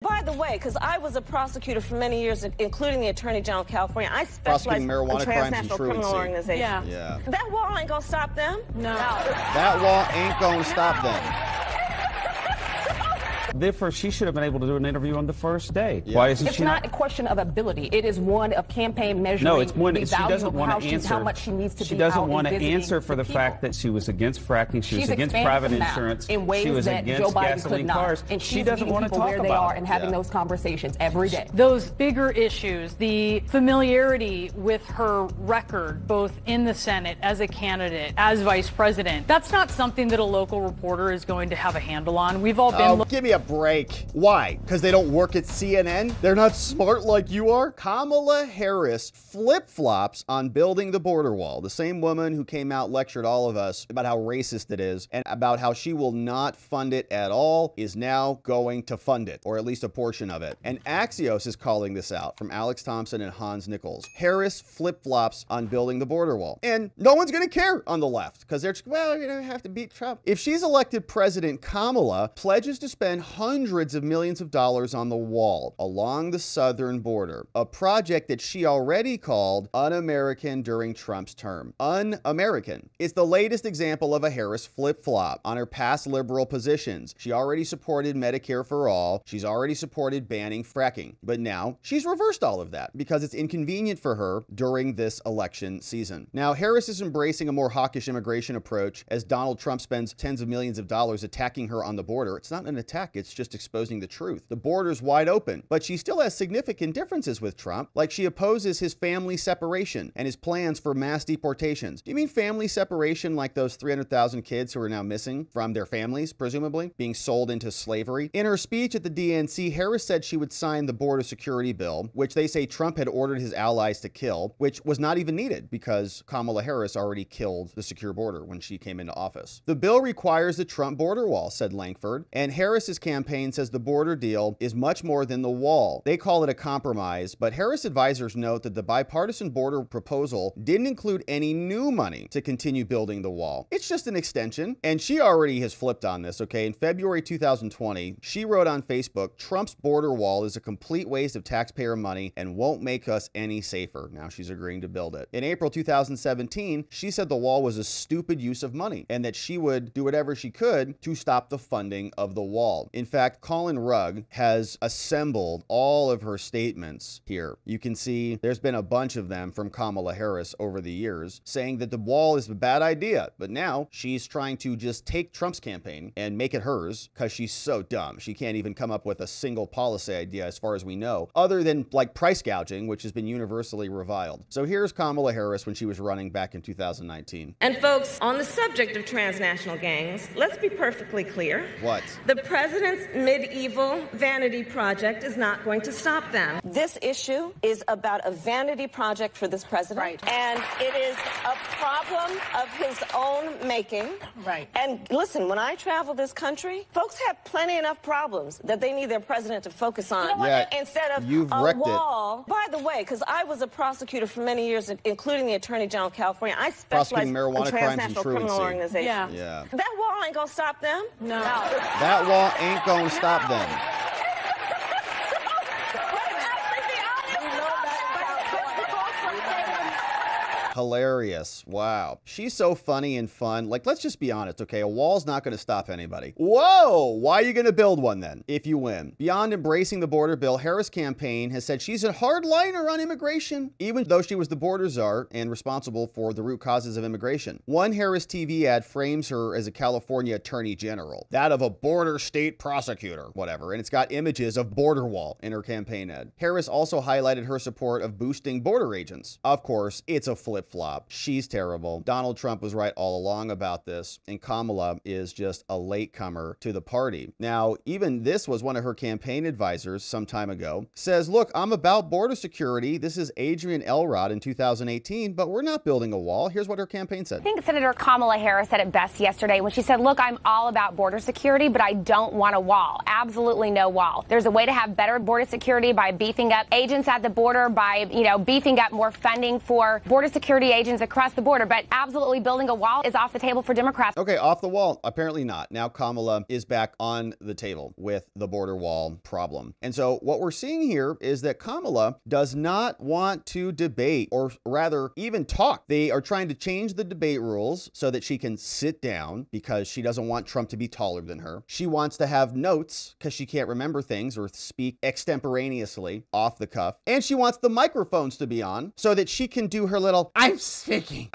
By the way, because I was a prosecutor for many years, including the Attorney General of California, I specialize in transnational criminal organizations. Yeah. That wall ain't gonna stop them. No. That wall ain't gonna stop them. Therefore, she should have been able to do an interview on the first day. Yeah. Why isn't it's she not a question of ability. It is one of campaign measuring. No, it's one. She doesn't want to answer. How much she needs to she be doesn't out want to visiting answer for the fact that she was against fracking. She was against private insurance. In ways she was that against Joe Biden gasoline could not. cars. And she doesn't want to talk where about they are it. and having those conversations every day. Those bigger issues, the familiarity with her record, both in the Senate as a candidate, as vice president, that's not something that a local reporter is going to have a handle on. We've all been. Oh, give me a break. Why? Because they don't work at CNN? They're not smart like you are? Kamala Harris flip-flops on building the border wall. The same woman who came out lectured all of us about how racist it is and about how she will not fund it at all is now going to fund it, or at least a portion of it. And Axios is calling this out from Alex Thompson and Hans Nichols. Harris flip-flops on building the border wall. And no one's going to care on the left because they're just, well, you don't have to beat Trump. If she's elected president, Kamala pledges to spend hundreds of millions of dollars on the wall along the southern border, a project that she already called un-American during Trump's term. Un-American. It's the latest example of a Harris flip-flop on her past liberal positions. She already supported Medicare for all. She's already supported banning fracking. But now she's reversed all of that because it's inconvenient for her during this election season. Now, Harris is embracing a more hawkish immigration approach as Donald Trump spends tens of millions of dollars attacking her on the border. It's not an attack. It's just exposing the truth. The border's wide open, but she still has significant differences with Trump, like she opposes his family separation and his plans for mass deportations. Do you mean family separation like those 300,000 kids who are now missing from their families, presumably, being sold into slavery? In her speech at the DNC, Harris said she would sign the border security bill, which they say Trump had ordered his allies to kill, which was not even needed because Kamala Harris already killed the secure border when she came into office. The bill requires the Trump border wall, said Langford, and Harris's campaign says the border deal is much more than the wall. They call it a compromise, but Harris advisors note that the bipartisan border proposal didn't include any new money to continue building the wall. It's just an extension, and she already has flipped on this, okay? In February 2020, she wrote on Facebook, Trump's border wall is a complete waste of taxpayer money and won't make us any safer. Now she's agreeing to build it. In April 2017, she said the wall was a stupid use of money and that she would do whatever she could to stop the funding of the wall. In fact, Colin Rugg has assembled all of her statements here. You can see there's been a bunch of them from Kamala Harris over the years saying that the wall is a bad idea, but now she's trying to just take Trump's campaign and make it hers because she's so dumb. She can't even come up with a single policy idea as far as we know, other than like price gouging, which has been universally reviled. So here's Kamala Harris when she was running back in 2019. And folks, on the subject of transnational gangs, let's be perfectly clear. What? The president's medieval vanity project is not going to stop them. This issue is about a vanity project for this president. Right. And it is a problem of his own making. Right. And listen, when I travel this country, folks have plenty enough problems that they need their president to focus on. Instead of a wall. By the way, because I was a prosecutor for many years, including the Attorney General of California, I specialize in transnational criminal organizations. Yeah. That wall ain't gonna stop them. No. That wall ain't gonna stop them. Hilarious. Wow. She's so funny and fun. Like, let's just be honest, okay? A wall's not going to stop anybody. Whoa! Why are you going to build one then, if you win? Beyond embracing the border bill, Harris' campaign has said she's a hardliner on immigration, even though she was the border czar and responsible for the root causes of immigration. One Harris TV ad frames her as a California attorney general, that of a border state prosecutor, whatever, and it's got images of border wall in her campaign ad. Harris also highlighted her support of boosting border agents. Of course, it's a flip-flop. She's terrible. Donald Trump was right all along about this, and Kamala is just a latecomer to the party. Now, even this was one of her campaign advisors some time ago, says, look, I'm about border security. This is Adrian Elrod in 2018, but we're not building a wall. Here's what her campaign said. I think Senator Kamala Harris said it best yesterday when she said, look, I'm all about border security, but I don't want a wall. Absolutely no wall. There's a way to have better border security by beefing up agents at the border, by, beefing up more funding for border security security agents across the border. But absolutely building a wall is off the table for Democrats. Okay, off the wall. Apparently not. Now Kamala is back on the table with the border wall problem. And so what we're seeing here is that Kamala does not want to debate, or rather even talk. They are trying to change the debate rules so that she can sit down because she doesn't want Trump to be taller than her. She wants to have notes because she can't remember things or speak extemporaneously off the cuff. And she wants the microphones to be on so that she can do her little I'm speaking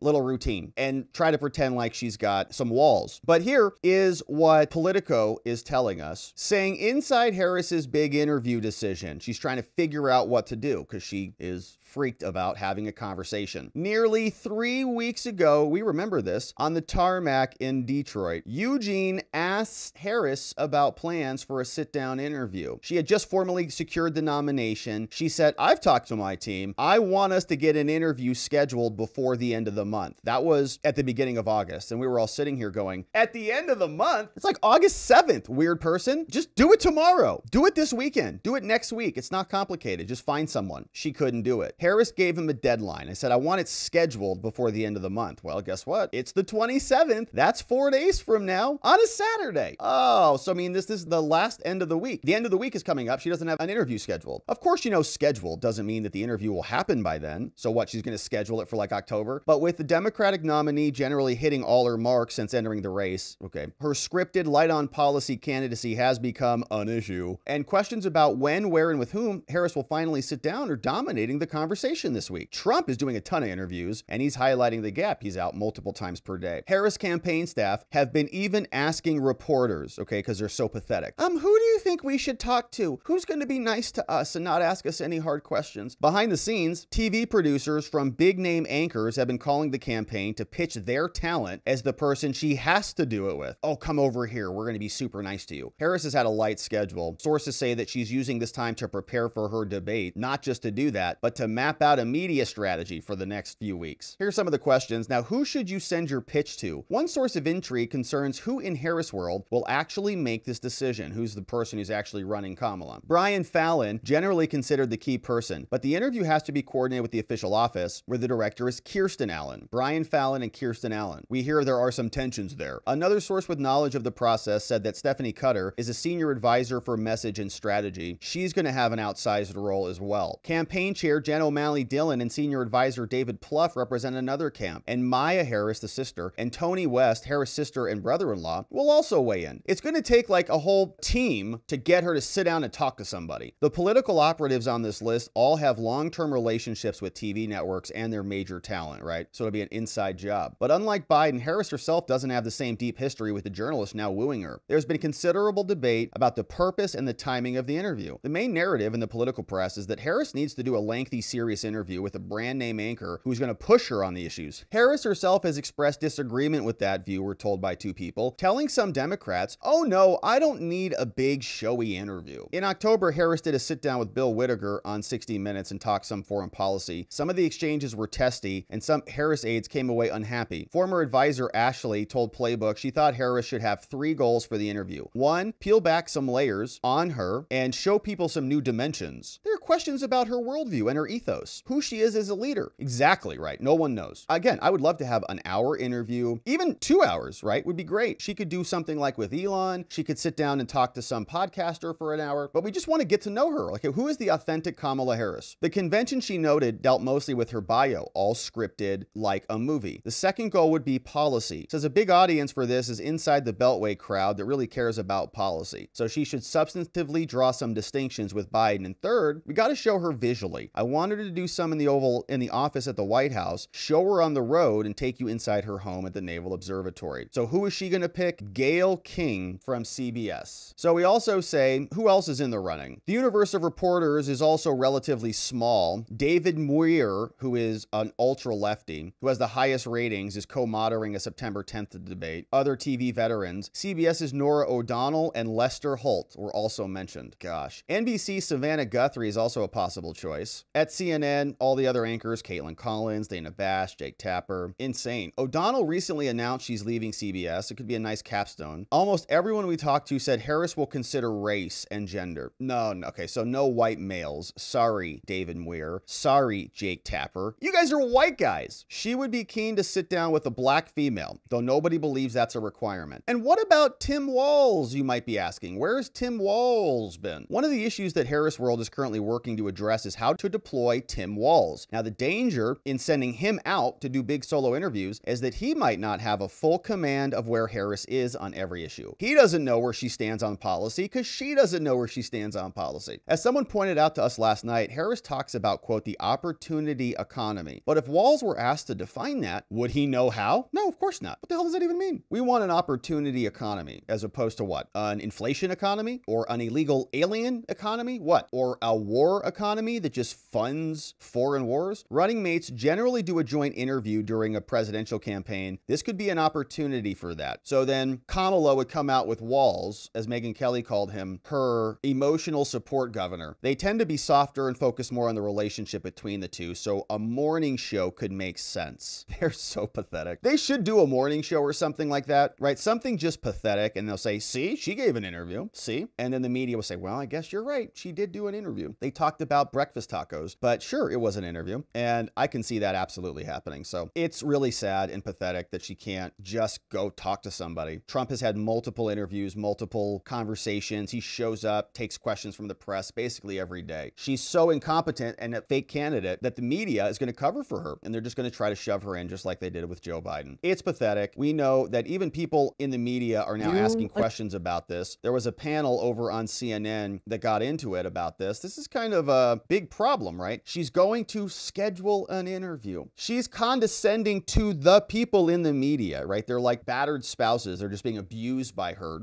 little routine and try to pretend like she's got some walls. But here is what Politico is telling us, saying inside Harris's big interview decision, she's trying to figure out what to do because she is freaked about having a conversation. Nearly 3 weeks ago, we remember this, on the tarmac in Detroit, Eugene asked Harris about plans for a sit-down interview. She had just formally secured the nomination. She said, I've talked to my team. I want us to get an interview scheduled before the end of the month. That was at the beginning of August. And we were all sitting here going, at the end of the month? It's like August 7th, weird person. Just do it tomorrow. Do it this weekend. Do it next week. It's not complicated. Just find someone. She couldn't do it. Harris gave him a deadline. I said, I want it scheduled before the end of the month. Well, guess what? It's the 27th. That's 4 days from now on a Saturday. Oh, so I mean, this is the last end of the week. The end of the week is coming up. She doesn't have an interview scheduled. Of course, you know, scheduled doesn't mean that the interview will happen by then. So what? She's going to schedule it for like October. But with the Democratic nominee generally hitting all her marks since entering the race, okay, her scripted light on policy candidacy has become an issue. And questions about when, where, and with whom Harris will finally sit down are dominating the conversation this week. Trump is doing a ton of interviews and he's highlighting the gap. He's out multiple times per day. Harris campaign staff have been even asking reporters, okay, because they're so pathetic. Who do you think we should talk to? Who's going to be nice to us and not ask us any hard questions? Behind the scenes, TV producers from big name anchors have been calling the campaign to pitch their talent as the person she has to do it with. Oh, come over here. We're going to be super nice to you. Harris has had a light schedule. Sources say that she's using this time to prepare for her debate, not just to do that, but to map out a media strategy for the next few weeks. Here's some of the questions. Now, who should you send your pitch to? One source of intrigue concerns who in Harris world will actually make this decision. Who's the person who's actually running Kamala? Brian Fallon, generally considered the key person, but the interview has to be coordinated with the official office, where the director is Kirsten Allen. Brian Fallon and Kirsten Allen. We hear there are some tensions there. Another source with knowledge of the process said that Stephanie Cutter is a senior advisor for message and strategy. She's going to have an outsized role as well. Campaign chair Jen O'Malley Dillon and senior advisor David Plouffe represent another camp, and Maya Harris, the sister, and Tony West, Harris' sister and brother-in-law, will also weigh in. It's going to take like a whole team to get her to sit down and talk to somebody. The political operatives on this list all have long-term relationships with TV networks and their major talent, right? So it'll be an inside job. But unlike Biden, Harris herself doesn't have the same deep history with the journalists now wooing her. There's been considerable debate about the purpose and the timing of the interview. The main narrative in the political press is that Harris needs to do a lengthy, serious interview with a brand name anchor who's going to push her on the issues. Harris herself has expressed disagreement with that view, we're told by two people, telling some Democrats, oh no, I don't need a big showy interview. In October, Harris did a sit down with Bill Whittaker on 60 Minutes and talked some foreign policy. Some of the exchanges were testy and some Harris aides came away unhappy. Former advisor Ashley told Playbook she thought Harris should have 3 goals for the interview. 1, peel back some layers on her and show people some new dimensions. There are questions about her worldview and her ethos, who she is as a leader. Exactly right. No one knows. Again, I would love to have an hour interview, even 2 hours, right? Would be great. She could do something like with Elon. She could sit down and talk to some podcaster for an hour, but we just want to get to know her. Like, who is the authentic Kamala Harris? The convention, she noted, dealt mostly with her bio, all scripted like a movie. The second goal would be policy. Says a big audience for this is inside the Beltway crowd that really cares about policy. So she should substantively draw some distinctions with Biden. And third, we got to show her visually. I wanted her to do some in the office at the White House, show her on the road and take you inside her home at the Naval Observatory. So who is she going to pick? Gayle King from CBS. So we also say, who else is in the running? The universe of reporters is also relatively small. David Muir, who is an ultra lefty, who has the highest ratings, is co-moderating a September 10th debate. Other TV veterans, CBS's Nora O'Donnell and Lester Holt were also mentioned. Gosh. NBC's Savannah Guthrie is also a possible choice. At CNN, all the other anchors, Caitlin Collins, Dana Bash, Jake Tapper, insane. O'Donnell recently announced she's leaving CBS. It could be a nice capstone. Almost everyone we talked to said Harris will consider race and gender. No, okay, so no white males. Sorry, David Muir. Sorry, Jake Tapper. You guys are white guys. She would be keen to sit down with a black female, though nobody believes that's a requirement. And what about Tim Walz, you might be asking? Where's Tim Walz been? One of the issues that Harris World is currently working to address is how to deploy Tim Walz. Now, the danger in sending him out to do big solo interviews is that he might not have a full command of where Harris is on every issue. He doesn't know where she stands on policy because she doesn't know where she stands on policy. As someone pointed out to us last night, Harris talks about, quote, the opportunity economy. But if Walz were asked to define that, would he know how? No, of course not. What the hell does that even mean? We want an opportunity economy as opposed to what? An inflation economy or an illegal alien economy? What? Or a war economy that just funds foreign wars? Running mates generally do a joint interview during a presidential campaign. This could be an opportunity for that. So then Kamala would come out with Walz, as Megyn Kelly called him, her emotional support governor. They tend to be softer and focus more on the relationship between the two, so a morning show could make sense. They're so pathetic. They should do a morning show or something like that, right? Something just pathetic, and they'll say, see, she gave an interview, see? And then the media will say, well, I guess you're right. She did do an interview. They talked about breakfast tacos, but sure, it was an interview, and I can see that absolutely happening. So it's really sad and pathetic that she can't just go talk to somebody. Trump has had multiple interviews, multiple conversations. He shows up, takes questions from the press basically every day. She's so incompetent and a fake candidate that the media is going to cover for her, and they're just going to try to shove her in just like they did with Joe Biden. It's pathetic. We know that even people in the media are now asking questions about this. There was a panel over on CNN that got into it about this. This is kind of a big problem, right? She's going to schedule an interview. She's condescending to the people in the media, right? They're like battered spouses. They're just being abused by her,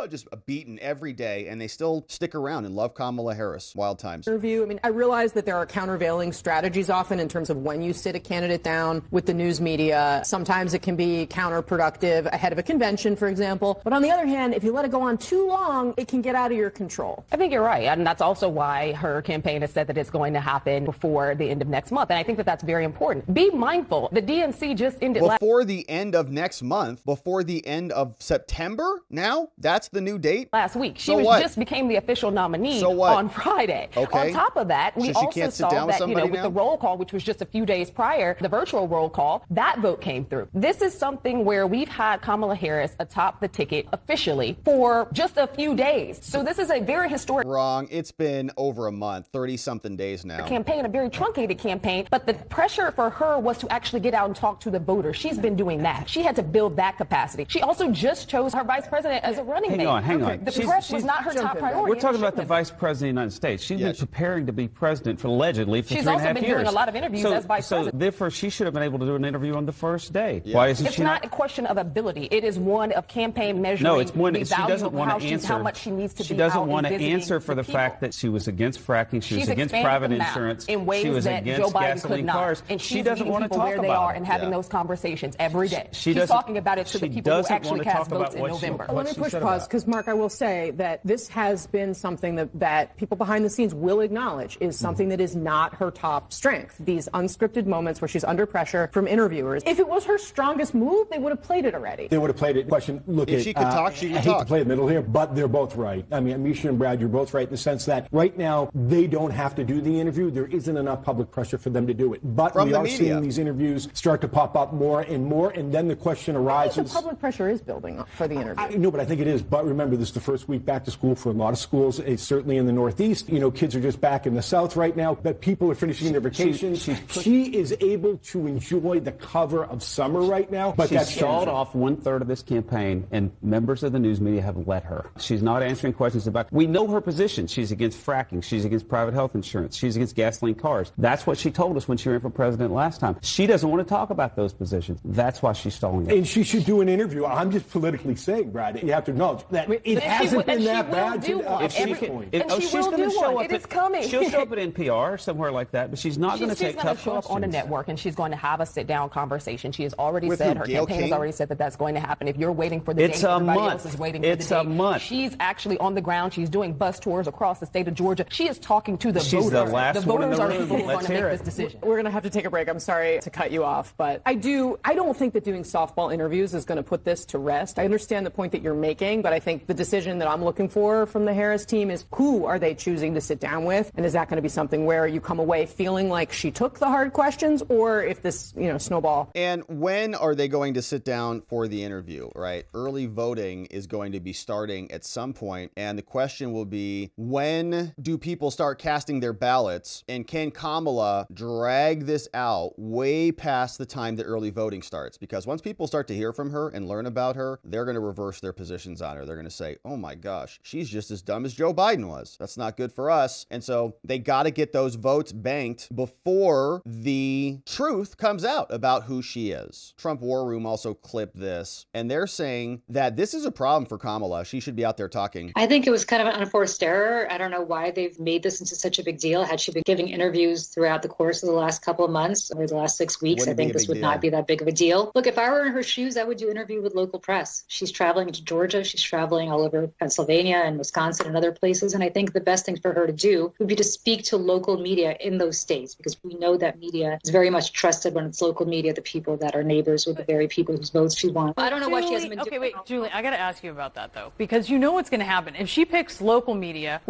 just beaten every day, and they still stick around and love Kamala Harris. Wild times. Interview. I mean, I realize that there are countervailing strategies often in terms of when you sit a candidate down with the news media. Sometimes it can be counterproductive ahead of a convention, for example. But on the other hand, if you let it go on too long, it can get out of your control. I think you're right. And that's also why her campaign has said that it's going to happen before the end of next month. And I think that that's very important. Be mindful. The DNC just ended before the end of next month, before the end of September. Now that's the new date. Last week. She just became the official nominee on Friday. Okay. On top of that, we also saw that, with the roll call, which was just a few days prior, the virtual roll call, that vote came through. This is something where we've had Kamala Harris atop the ticket officially for just a few days. So this is a very historic. Wrong. It's been over a month, 30-something days now. Campaign, a very truncated campaign, but the pressure for her was to actually get out and talk to the voters. She's been doing that. She had to build that capacity. She also just chose her vice president as a running mate. Hang on. The press was not her top priority. We're talking about the vice president of the United States. She's been preparing to be president allegedly for 3.5 years. She's also been doing a lot of interviews as vice president. So therefore, she should have been able to do an interview on the first day. Yeah. Why isn't it's she not a question of ability. It is one of campaign measuring. No, it's one. She doesn't want to answer. How much she needs to she be doesn't out want to visiting answer for the fact that she was against fracking. She was against private insurance. In ways she was that against Joe Biden gasoline could not. cars. And she doesn't want to talk where about they are it. and having those conversations every day. She's talking about it to the people who actually cast votes in November. Let me push pause because, Mark, I will say that this has been something that people behind the scenes will acknowledge is something that is not her top strength. These unscripted moments where she's under pressure from interviewers. If it was her strongest move, they would have played it already. They would have played it. Question, look, if she could talk, she could talk. I hate to play the middle here, but they're both right. I mean, Amisha and Brad, you're both right in the sense that right now they don't have to do the interview. There isn't enough public pressure for them to do it. But we are seeing these interviews start to pop up more and more, and then the question arises. I think the public pressure is building up for the interview. No, but I think it is. But remember, this is the first week back to school for a lot of schools. It's certainly in the Northeast. Kids are just back in the South right now. But people are finishing their vacations. She is able to enjoy the cover of summer right now. But she's stalled off 1/3 of this campaign, and members of the news media have let her. She's not answering questions about. We know her position. She's against fracking. She's against private health insurance. She's against gasoline cars. That's what she told us when she ran for president last time. She doesn't want to talk about those positions. That's why she's stalling it. And she should do an interview. I'm just politically saying, Brad, you have to acknowledge that it hasn't been that bad to this point. She's going to show up. It is coming. She'll show up at NPR or somewhere like that, but she's not going to take tough questions. She's going to show up on a network, and she's going to have a sit-down conversation. She has already said, her campaign has already said that that's going to happen. If you're waiting for the date, everybody else is waiting for the date. It's a month. She's actually on the ground. She's doing bus tours across the state of Georgia. She is talking to the She's voters. The last one in the voters are room. people who are going to make this decision. We're going to have to take a break. I'm sorry to cut you off, but I don't think that doing softball interviews is going to put this to rest. I understand the point that you're making, but I think the decision that I'm looking for from the Harris team is who are they choosing to sit down with? And is that going to be something where you come away feeling like she took the hard questions, or if this, snowball? And when are they going to sit down for the interview, right? Early voting is going to be starting at some point, and the question will be, when do people start casting their ballots, and can Kamala drag this out way past the time that early voting starts? Because once people start to hear from her and learn about her, they're going to reverse their positions on her. They're going to say, oh my gosh, she's just as dumb as Joe Biden was. That's not good for us. And so they got to get those votes banked before the truth comes out about who she is. Trump War Room also clipped this, and they're saying that this is a problem for Kamala. She should be out there talking. I think it was kind of an unforced error. I don't know why they've made this into such a big deal. Had she been giving interviews throughout the course of the last couple of months or the last 6 weeks, I think this would not be that big of a deal. Look, if I were in her shoes, I would do interview with local press. She's traveling to Georgia. She's traveling all over Pennsylvania and Wisconsin and other places. And I think the best thing for her to do would be to speak to local media in those states, because we know that media is very much trusted when it's local media, the people that are neighbors with the very people whose votes she wants. I don't know why she hasn't been doing. Okay, wait, Julie, I got to ask you about that, though, because you know what's going to happen. If she picks local media,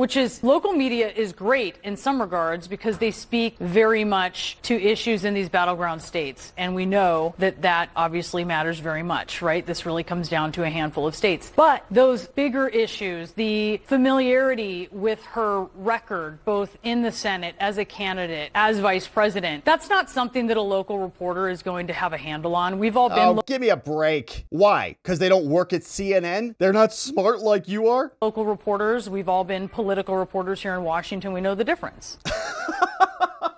local media is great in some regards because they speak very much to issues in these battleground states. And we know that obviously matters very much, right? This really comes down to a handful of states. But those bigger issues, the familiarity with her record, both in the Senate as a candidate, as vice president, that's not something that a local reporter is going to have a handle on. We've all been... Oh, give me a break. Why? Because they don't work at CNN? They're not smart like you are? Local reporters, we've all been political reporters here in Washington. We know the difference.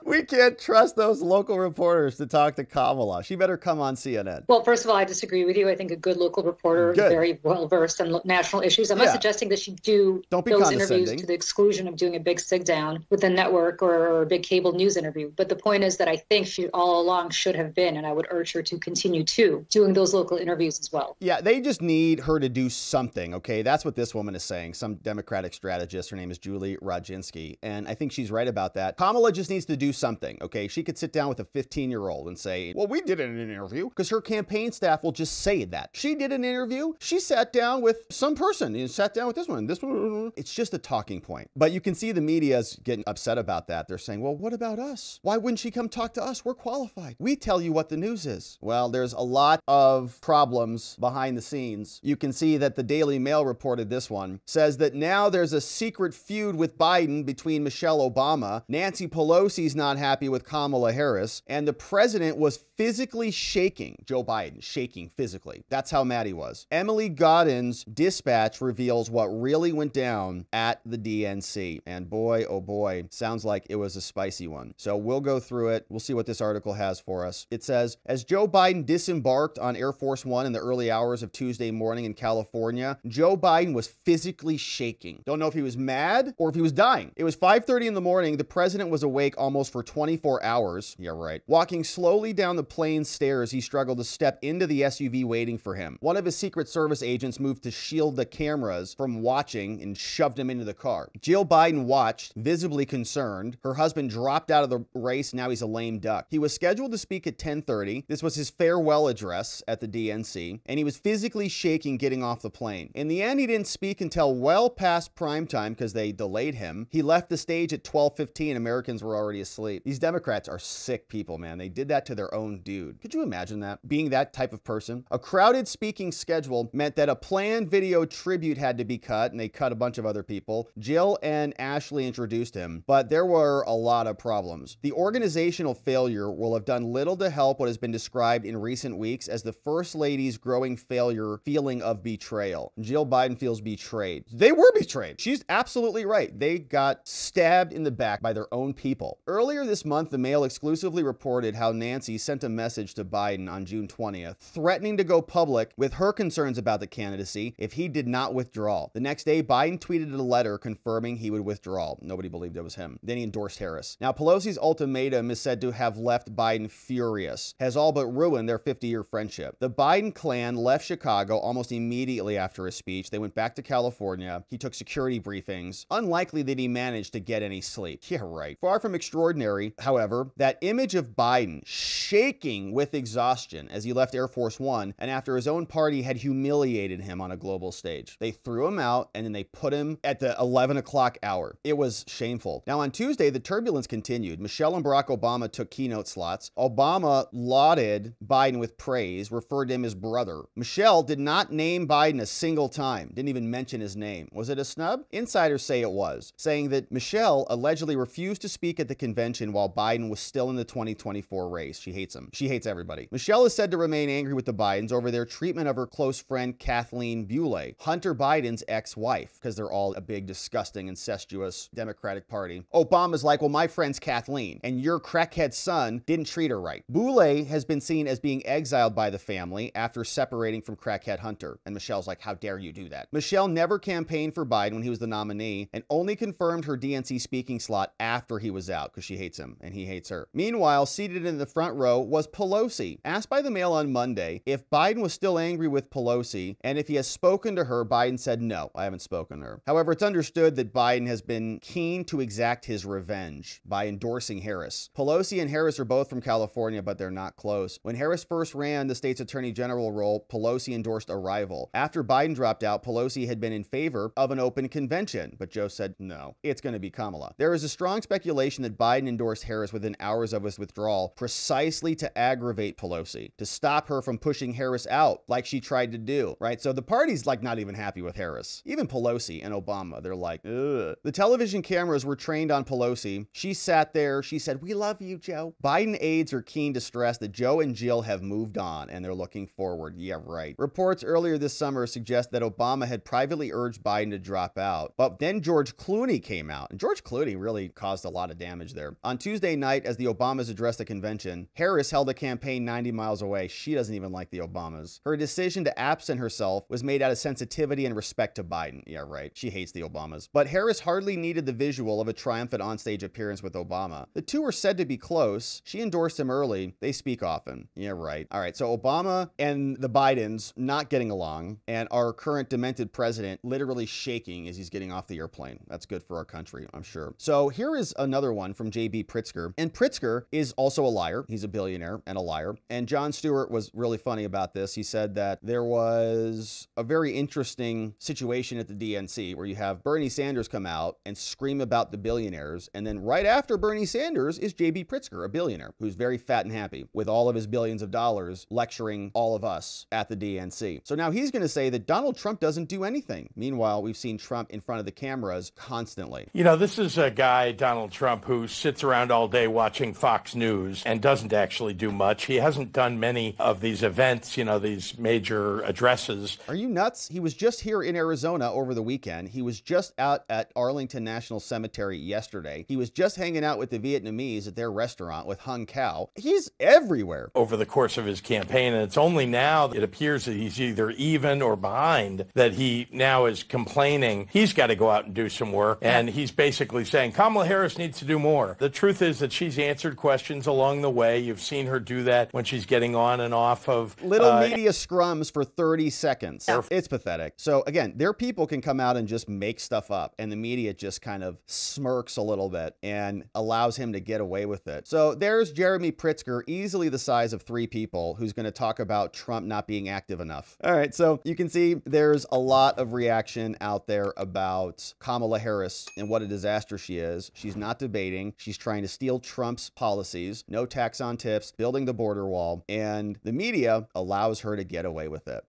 We can't trust those local reporters to talk to Kamala. She better come on CNN. Well, first of all, I disagree with you. I think a good local reporter is very well-versed in national issues. I'm not suggesting that she do those interviews to the exclusion of doing a big sit-down with a network or a big cable news interview. But the point is that I think she all along should have been, and I would urge her to continue doing those local interviews as well. Yeah, they just need her to do something, okay? That's what this woman is saying, some Democratic strategist. Her name is Julie Rodzinski, and I think she's right about that. Kamala just needs to do something, okay? She could sit down with a 15-year-old and say, well, we did an interview, because her campaign staff will just say that. She did an interview. She sat down with some person. You sat down with this one. It's just a talking point. But you can see the media is getting upset about that. They're saying, well, what about us? Why wouldn't she come talk to us? We're qualified. We tell you what the news is. Well, there's a lot of problems behind the scenes. You can see that the Daily Mail reported this one, says that now there's a secret feud with Biden between Michelle Obama. Nancy Pelosi's not happy with Kamala Harris, and the president was physically shaking. Joe Biden shaking physically. That's how mad he was. Emily Godin's dispatch reveals what really went down at the DNC. And boy, oh boy, sounds like it was a spicy one. So we'll go through it. We'll see what this article has for us. It says, as Joe Biden disembarked on Air Force One in the early hours of Tuesday morning in California, Joe Biden was physically shaking. Don't know if he was mad or if he was dying. It was 5:30 in the morning. The president was awake almost for 24 hours. Yeah, right. Walking slowly down the plane stairs, he struggled to step into the SUV waiting for him. One of his Secret Service agents moved to shield the cameras from watching and shoved him into the car. Jill Biden watched, visibly concerned. Her husband dropped out of the race. Now he's a lame duck. He was scheduled to speak at 10:30. This was his farewell address at the DNC, and he was physically shaking getting off the plane. In the end, he didn't speak until well past prime time because they delayed him. He left the stage at 12:15. Americans were already asleep. These Democrats are sick people, man. They did that to their own dude. Could you imagine that? Being that type of person? A crowded speaking schedule meant that a planned video tribute had to be cut, and they cut a bunch of other people. Jill and Ashley introduced him, but there were a lot of problems. The organizational failure will have done little to help what has been described in recent weeks as the First Lady's growing feeling of betrayal. Jill Biden feels betrayed. They were betrayed. She's absolutely right. They got stabbed in the back by their own people. Early Earlier this month, the Mail exclusively reported how Nancy sent a message to Biden on June 20th, threatening to go public with her concerns about the candidacy if he did not withdraw. The next day, Biden tweeted a letter confirming he would withdraw. Nobody believed it was him. Then he endorsed Harris. Now, Pelosi's ultimatum is said to have left Biden furious, has all but ruined their 50-year friendship. The Biden clan left Chicago almost immediately after his speech. They went back to California. He took security briefings. Unlikely that he managed to get any sleep. Yeah, right. Far from extraordinary, however, that image of Biden shaking with exhaustion as he left Air Force One and after his own party had humiliated him on a global stage. They threw him out and then they put him at the 11 o'clock hour. It was shameful. Now, on Tuesday, the turbulence continued. Michelle and Barack Obama took keynote slots. Obama lauded Biden with praise, referred to him as brother. Michelle did not name Biden a single time, didn't even mention his name. Was it a snub? Insiders say it was, saying that Michelle allegedly refused to speak at the convention while Biden was still in the 2024 race. She hates him. She hates everybody. Michelle is said to remain angry with the Bidens over their treatment of her close friend Kathleen Beulah, Hunter Biden's ex-wife, because they're all a big, disgusting, incestuous Democratic Party. Obama's like, well, my friend's Kathleen, and your crackhead son didn't treat her right. Beulah has been seen as being exiled by the family after separating from crackhead Hunter, and Michelle's like, how dare you do that? Michelle never campaigned for Biden when he was the nominee and only confirmed her DNC speaking slot after he was out because she hates him and he hates her. Meanwhile, seated in the front row was Pelosi. Asked by the Mail on Monday if Biden was still angry with Pelosi and if he has spoken to her, Biden said, no, I haven't spoken to her. However, it's understood that Biden has been keen to exact his revenge by endorsing Harris. Pelosi and Harris are both from California, but they're not close. When Harris first ran the state's attorney general role, Pelosi endorsed a rival. After Biden dropped out, Pelosi had been in favor of an open convention, but Joe said, no, it's going to be Kamala. There is a strong speculation that Biden endorsed Harris within hours of his withdrawal precisely to aggravate Pelosi, to stop her from pushing Harris out like she tried to do, right? So the party's like not even happy with Harris. Even Pelosi and Obama, they're like, ugh. The television cameras were trained on Pelosi. She sat there. She said, we love you, Joe. Biden aides are keen to stress that Joe and Jill have moved on and they're looking forward. Yeah, right. Reports earlier this summer suggest that Obama had privately urged Biden to drop out, but then George Clooney came out, and George Clooney really caused a lot of damage there. On Tuesday night, as the Obamas addressed the convention, Harris held a campaign 90 miles away. She doesn't even like the Obamas. Her decision to absent herself was made out of sensitivity and respect to Biden. Yeah, right. She hates the Obamas. But Harris hardly needed the visual of a triumphant onstage appearance with Obama. The two were said to be close. She endorsed him early. They speak often. Yeah, right. All right, so Obama and the Bidens not getting along, and our current demented president literally shaking as he's getting off the airplane. That's good for our country, I'm sure. So here is another one from J.B. Pritzker. And Pritzker is also a liar. He's a billionaire and a liar. And Jon Stewart was really funny about this. He said that there was a very interesting situation at the DNC where you have Bernie Sanders come out and scream about the billionaires. And then right after Bernie Sanders is J.B. Pritzker, a billionaire who's very fat and happy with all of his billions of dollars lecturing all of us at the DNC. So now he's going to say that Donald Trump doesn't do anything. Meanwhile, we've seen Trump in front of the cameras constantly. You know, this is a guy, Donald Trump, who sits around all day watching Fox News and doesn't actually do much. He hasn't done many of these events, you know, these major addresses. Are you nuts? He was just here in Arizona over the weekend. He was just out at Arlington National Cemetery yesterday. He was just hanging out with the Vietnamese at their restaurant with Hung Cao. He's everywhere. Over the course of his campaign, and it's only now that it appears that he's either even or behind that he now is complaining he's got to go out and do some work. And he's basically saying Kamala Harris needs to do more. The truth is that she's answered questions along the way. You've seen her do that when she's getting on and off of little media scrums for 30 seconds. Yeah. It's pathetic. So again, their people can come out and just make stuff up, and the media just kind of smirks a little bit and allows him to get away with it. So there's Jeremy Pritzker, easily the size of 3 people, who's going to talk about Trump not being active enough. All right, so you can see there's a lot of reaction out there about Kamala Harris and what a disaster she is. She's not debating. She's trying to steal Trump's policies, no tax on tips, building the border wall, and the media allows her to get away with it.